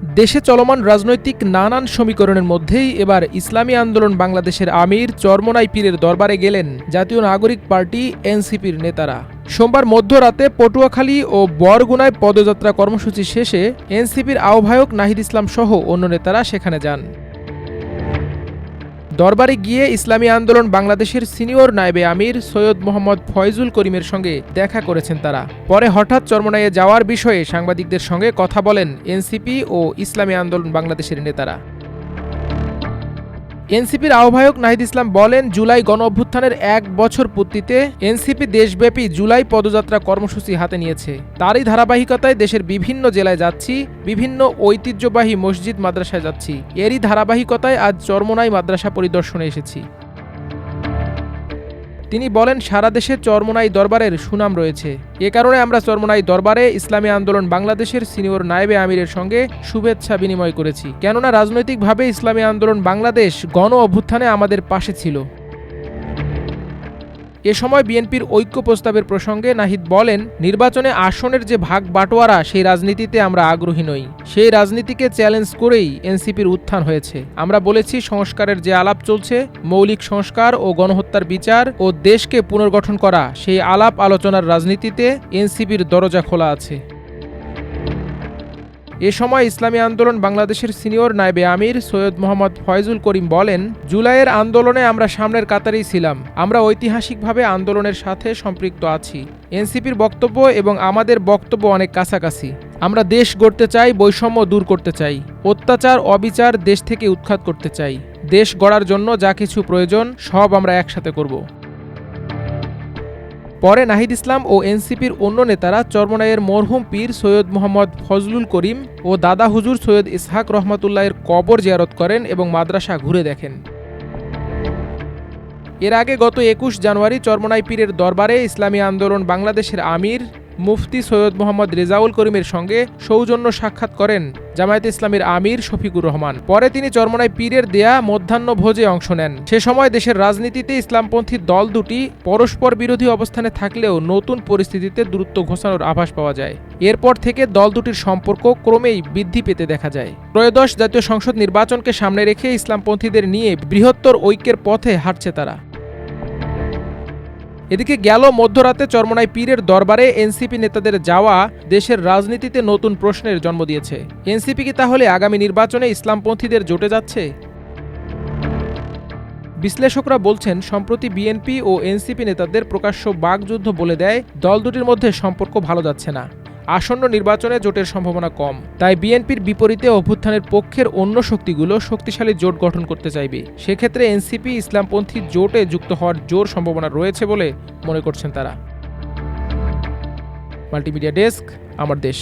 দেশে চলমান রাজনৈতিক নানান সমীকরণের মধ্যেই এবার ইসলামী আন্দোলন বাংলাদেশের আমির চরমোনাই পীরের দরবারে গেলেন জাতীয় নাগরিক পার্টি এনসিপির নেতারা। সোমবার মধ্যরাতে পটুয়াখালী ও বরগুনায় পদযাত্রা কর্মসূচি শেষে এনসিপির আহ্বায়ক নাহিদ ইসলাম সহ অন্য নেতারা সেখানে যান। দরবারে গিয়ে ইসলামী আন্দোলন বাংলাদেশের সিনিয়র নায়েবে আমির সৈয়দ মোহাম্মদ ফয়জুল করিমের সঙ্গে দেখা করেছেন তারা। পরে হঠাৎ চরমোনাইয়ে যাওয়ার বিষয়ে সাংবাদিকদের সঙ্গে কথা বলেন এনসিপি ও ইসলামী আন্দোলন বাংলাদেশের নেতারা। এনসিপির আহ্বায়ক নাহিদ ইসলাম বলেন, জুলাই গণঅভ্যুত্থানের ১ বছর পূর্তিতে এনসিপি দেশব্যাপী জুলাই পদযাত্রা কর্মসূচি হাতে নিয়েছে। তারই ধারাবাহিকতায় দেশের বিভিন্ন জেলায় যাচ্ছি, বিভিন্ন ঐতিহ্যবাহী মসজিদ মাদ্রাসায় যাচ্ছি। এরই ধারাবাহিকতায় আজ চরমোনাই মাদ্রাসা পরিদর্শনে এসেছি। তিনি বলেন, সারা দেশে চরমোনাই দরবারের সুনাম রয়েছে। এ কারণে আমরা চরমোনাই দরবারে ইসলামী আন্দোলন বাংলাদেশের সিনিয়র নায়েবে আমিরের সঙ্গে শুভেচ্ছা বিনিময় করেছি, কেননা রাজনৈতিকভাবে ইসলামী আন্দোলন বাংলাদেশ গণ অভ্যুত্থানে আমাদের পাশে ছিল। এ সময় বিএনপির ঐক্য প্রস্তাবের প্রসঙ্গে নাহিদ বলেন, নির্বাচনে আসনের যে ভাগ বাটোয়ারা সেই রাজনীতিতে আমরা আগ্রহী নই। সেই রাজনীতিকে চ্যালেঞ্জ করেই এনসিপির উত্থান হয়েছে। আমরা বলেছি, সংস্কারের যে আলাপ চলছে, মৌলিক সংস্কার ও গণহত্যার বিচার ও দেশকে পুনর্গঠন করা, সেই আলাপ আলোচনার রাজনীতিতে এনসিপির দরজা খোলা আছে। এ সময় ইসলামী আন্দোলন বাংলাদেশের সিনিয়র নায়েবে আমির সৈয়দ মোহাম্মদ ফয়জুল করিম বলেন, জুলাইয়ের আন্দোলনে আমরা সামনের কাতারেই ছিলাম। আমরা ঐতিহাসিকভাবে আন্দোলনের সাথে সম্পৃক্ত আছি। এনসিপির বক্তব্য এবং আমাদের বক্তব্য অনেক কাছাকাছি। আমরা দেশ গড়তে চাই, বৈষম্য দূর করতে চাই, অত্যাচার অবিচার দেশ থেকে উৎখাত করতে চাই। দেশ গড়ার জন্য যা কিছু প্রয়োজন সব আমরা একসাথে করব। পরে নাহিদ ইসলাম ও এনসিপির অন্য নেতারা চরমোনাইয়ের মরহুম পীর সৈয়দ মোহাম্মদ ফজলুল করিম ও দাদা হুজুর সৈয়দ ইসহাক রহমাতুল্লাহের কবর জিয়ারত করেন এবং মাদ্রাসা ঘুরে দেখেন। এর আগে গত ২১ জানুয়ারি চরমোনাই পীরের দরবারে ইসলামী আন্দোলন বাংলাদেশের আমির মুফতি সৈয়দ মোহাম্মদ রেজাউল করিমের সঙ্গে সৌজন্য সাক্ষাৎ করেন জামায়াতে ইসলামীর আমির শফিকুর রহমান। পরে তিনি চরমোনাই পীরের দেয়া মধ্যাহ্নভোজে অংশ নেন। সে সময় দেশের রাজনীতিতে ইসলামপন্থী দল দুটি পরস্পর বিরোধী অবস্থানে থাকলেও নতুন পরিস্থিতিতে দূরত্ব ঘোচানোর আভাস পাওয়া যায়। এরপর থেকে দল দুটির সম্পর্ক ক্রমেই বৃদ্ধি পেতে দেখা যায়। ত্রয়োদশ জাতীয় সংসদ নির্বাচনকে সামনে রেখে ইসলামপন্থীদের নিয়ে বৃহত্তর ঐক্যের পথে হাঁটছে তারা। এদিকে গেল মধ্যরাতে চরমোনাই পীরের দরবারে এনসিপি নেতাদের যাওয়া দেশের রাজনীতিতে নতুন প্রশ্নের জন্ম দিয়েছে। এনসিপি কি তাহলে আগামী নির্বাচনে ইসলামপন্থীদের জোটে যাচ্ছে? বিশ্লেষকরা বলছেন, সম্প্রতি বিএনপি ও এনসিপি নেতাদের প্রকাশ্য বাকযুদ্ধ বলে দেয় দল দুটির মধ্যে সম্পর্ক ভালো যাচ্ছে না। আসন্ন নির্বাচনে জোটের সম্ভাবনা কম। তাই বিএনপির বিপরীতে অভ্যুত্থানের পক্ষের অন্য শক্তিগুলো শক্তিশালী জোট গঠন করতে চাইবে। সেক্ষেত্রে এনসিপি ইসলামপন্থী জোটে যুক্ত হওয়ার জোর সম্ভাবনা রয়েছে বলে মনে করছেন তারা। মাল্টিমিডিয়া ডেস্ক, আমার দেশ।